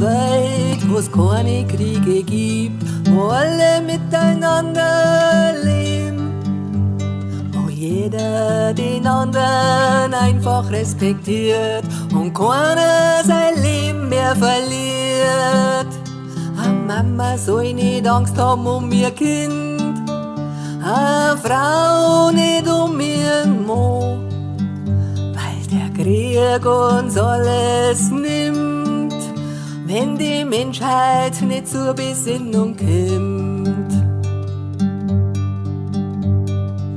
Welt, wo es keine Kriege gibt, wo alle miteinander leben, wo jeder den anderen einfach respektiert und keiner sein Leben mehr verliert. Mama soll nicht Angst haben um ihr Kind, Frau nicht um ihren Mann, weil der Krieg uns alles nimmt, wenn die Menschheit nicht zur Besinnung kommt.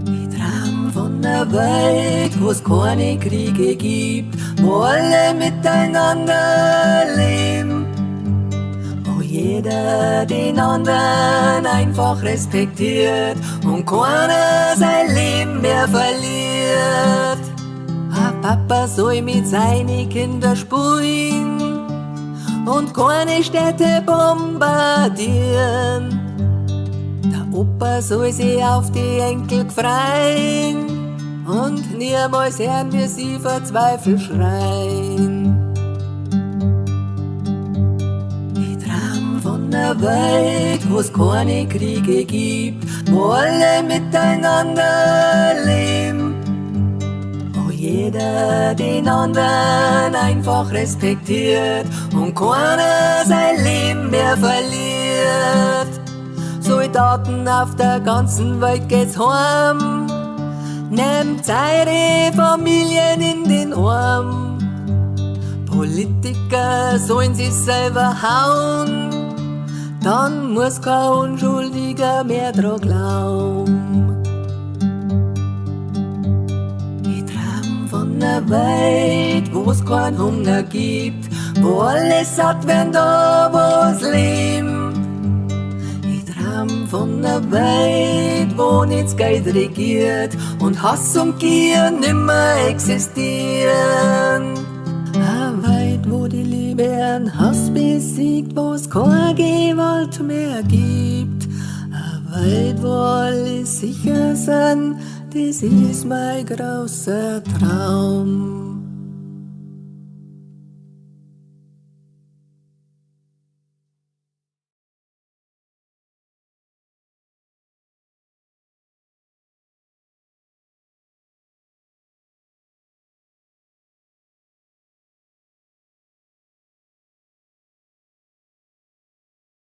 Ich träum von einer Welt, wo es keine Kriege gibt, wo alle miteinander leben, wo jeder den anderen einfach respektiert und keiner sein Leben mehr verliert. Papa soll mit seinen Kindern spielen und keine Städte bombardieren. Der Opa soll sich auf die Enkel freuen und niemals hören wir sie verzweifelt schreien. Ich träum von einer Welt, wo es keine Kriege gibt, wo alle miteinander leben, wo jeder den anderen einfach respektiert und keiner sein Leben mehr verliert. Soldaten auf der ganzen Welt geht's heim, nehmt eure Familien in den Arm. Politiker sollen sich selber hauen, dann muss kein Unschuldiger mehr dran glauben. Ich träum von einer Welt, wo es keinen Hunger gibt, wo alle satt werden, da wo es leben. Ich träum von einer Welt, wo nichts Geld regiert und Hass und Gier nimmer existieren. Eine Welt, wo die Liebe ihren Hass besiegt, wo es keine Gewalt mehr gibt. Eine Welt, wo alle sicher sind, das ist mein großer Traum.